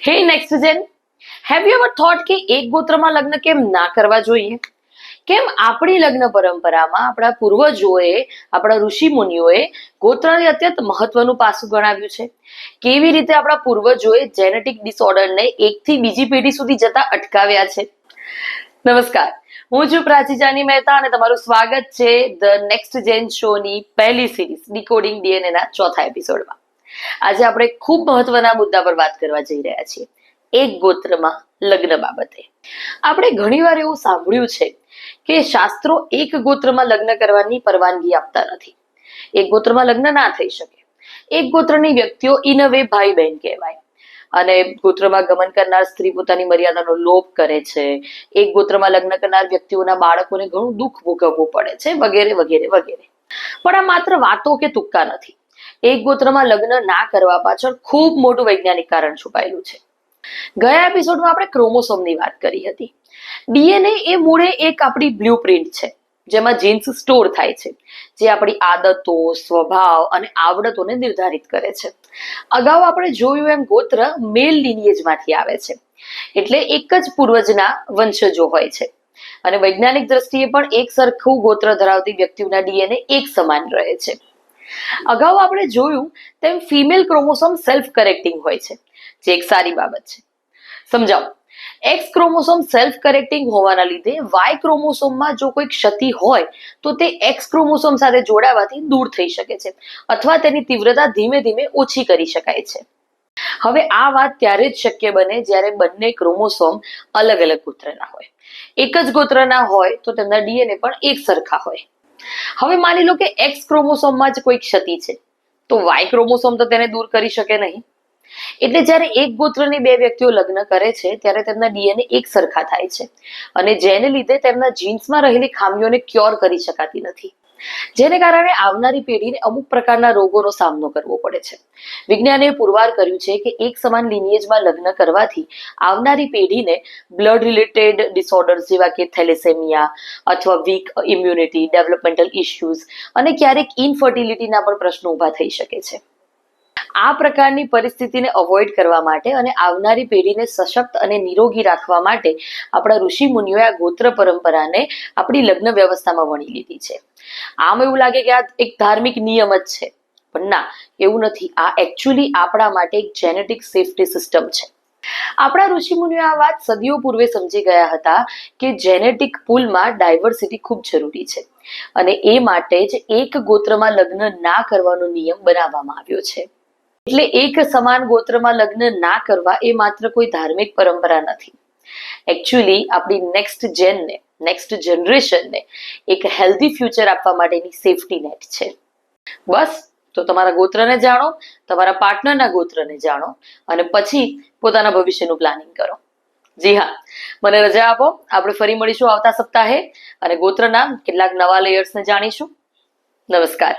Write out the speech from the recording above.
હે next gen, have you ever thought કે એક ગોત્રમાં લગ્ન કેમ ના કરવા જોઈએ? કેમ આપણી લગ્ન પરંપરામાં આપણા પૂર્વજોએ, આપણા ઋષિ મુનિઓએ ગોત્રને અત્યંત મહત્વનું પાસું ગણાવ્યું છે? કેવી રીતે આપણા પૂર્વજોએ જેનેટિક ડિસઓર્ડરને એકથી બીજી પેઢી સુધી જતા અટકાવ્યા છે? નમસ્કાર, હું છું પ્રાચી જાની મહેતા અને તમારું સ્વાગત છે ધ નેક્સ્ટ જેન શોની પહેલી સિરીઝ ડીકોડિંગ ડીએનએ ના ચોથા એપિસોડમાં. આજે આપણે ખૂબ મહત્વના મુદ્દા પર વાત કરવા જઈ રહ્યા છીએ, એક ગોત્રમાં લગ્ન બાબતે. આપણે ઘણીવાર એવું સાંભળ્યું છે કે શાસ્ત્રો એક ગોત્રમાં લગ્ન કરવાની પરવાનગી આપતા નથી. એક ગોત્રમાં લગ્ન ના થઈ શકે. એક ગોત્રની વ્યક્તિઓ ઇન અ વે ભાઈ બહેન કહેવાય. અને ગોત્રમાં ગમન કરનાર સ્ત્રી પોતાની મર્યાદાનો લોપ કરે છે. એક ગોત્રમાં લગ્ન કરનાર વ્યક્તિઓના બાળકોને ઘણું દુઃખ ભોગવવું પડે છે, વગેરે વગેરે વગેરે. પણ આ માત્ર વાતો કે તુક્કા નથી. એક ગોત્રમાં લગ્ન ના કરવા પાછળ ખૂબ મોટું વૈજ્ઞાનિક કારણ છુપાયેલું છે. ગયા એપિસોડમાં આપણે ક્રોમોસોમની વાત કરી હતી. ડીએનએ એ મૂળે એક આપણી બ્લુપ્રિન્ટ છે, જેમાં જીન્સ સ્ટોર થાય છે, જે આપણી આદતો, સ્વભાવ અને આવડતોને નિર્ધારિત કરે છે. અગાઉ આપણે જોયું એમ ગોત્ર મેલ લિનિયેજમાંથી આવે છે, એટલે એક જ પૂર્વજના વંશજો હોય છે. અને વૈજ્ઞાનિક દ્રષ્ટિએ પણ એક સરખું ગોત્ર ધરાવતી વ્યક્તિઓના ડીએનએ એક સમાન રહે છે. અગાઉ આપણે જોયું તેમ ફિમેલ ક્રોમોસોમ સેલ્ફ કરેક્ટિંગ હોય છે, જે એક સારી બાબત છે. સમજાવો. એક્સ ક્રોમોસોમ સેલ્ફ કરેક્ટિંગ હોવાના લીધે વાય ક્રોમોસોમમાં જો કોઈ ક્ષતિ હોય તો તે એક્સ ક્રોમોસોમ સાથે જોડાવાથી દૂર થઈ શકે છે, અથવા તેની તીવ્રતા ધીમે ધીમે ઓછી કરી શકાય છે. હવે આ વાત ત્યારે જ શક્ય બને જ્યારે બંને ક્રોમોસોમ અલગ અલગ ગોત્રના હોય. એક જ ગોત્રના હોય તો તેમના ડીએનએ પણ એક સરખા હોય. હવે માની લો કે એક્સ ક્રોમોસોમમાં જ કોઈ ક્ષતિ છે, તો વાય ક્રોમોસોમ તો તેને દૂર કરી શકે નહીં. એટલે જ્યારે એક ગોત્રની બે વ્યક્તિઓ લગ્ન કરે છે ત્યારે તેમના ડીએનએ એક સરખા થાય છે, અને જેને લીધે તેમના જીન્સમાં રહેલી ખામીઓને ક્યોર કરી શકાતી નથી, જેને કારણે આવનારી પેઢીને અમુક પ્રકારના રોગોનો સામનો કરવો પડે છે. વિજ્ઞાને પુરવાર કર્યું છે કે એક સમાન લિનિયેજમાં લગ્ન કરવાથી આવનારી પેઢીને બ્લડ રિલેટેડ ડિસઓર્ડર્સ જેવા કે થેલેસેમિયા અથવા વીક ઇમ્યુનિટી, ડેવલપમેન્ટલ ઇશ્યુઝ અને ક્યારેક ઇનફર્ટિલિટીના પણ પ્રશ્નો ઊભા થઈ શકે છે. આ પ્રકારની પરિસ્થિતિને અવોઇડ કરવા માટે અને આવનારી પેઢીને સશક્ત અને નિરોગી રાખવા માટે આપણા ઋષિ મુનિઓએ આ ગોત્ર પરંપરાને આપણી લગ્ન વ્યવસ્થામાં વણી લીધી છે. આમ એવું લાગે કે આ એક ધાર્મિક નિયમ જ છે, પણ ના, એવું નથી. આ એકચ્યુઅલી આપણા માટે એક જેનેટિક સેફ્ટી સિસ્ટમ છે. આપણા ઋષિ મુનિઓ આ વાત સદીઓ પૂર્વે સમજી ગયા હતા કે જેનેટિક પૂલમાં ડાયવર્સિટી ખૂબ જરૂરી છે, અને એ માટે જ એક ગોત્રમાં લગ્ન ના કરવાનો નિયમ બનાવવામાં આવ્યો છે. એટલે એક સમાન ગોત્રમાં લગ્ન ના કરવા એ માત્ર કોઈ ધાર્મિક પરંપરા નથી. એકચ્યુઅલી આપણી નેક્સ્ટ જનરેશનને એક હેલ્ધી ફ્યુચર આપવા માટેની સેફટી નેટ છે. બસ, તો તમારા ગોત્રને જાણો, તમારા પાર્ટનરના ગોત્રને જાણો, અને પછી પોતાના ભવિષ્યનું પ્લાનિંગ કરો. જી હા, મને રજા આપો. આપણે ફરી મળીશું આવતા સપ્તાહે અને ગોત્રના કેટલાક નવા લેયર્સને જાણીશું. નમસ્કાર.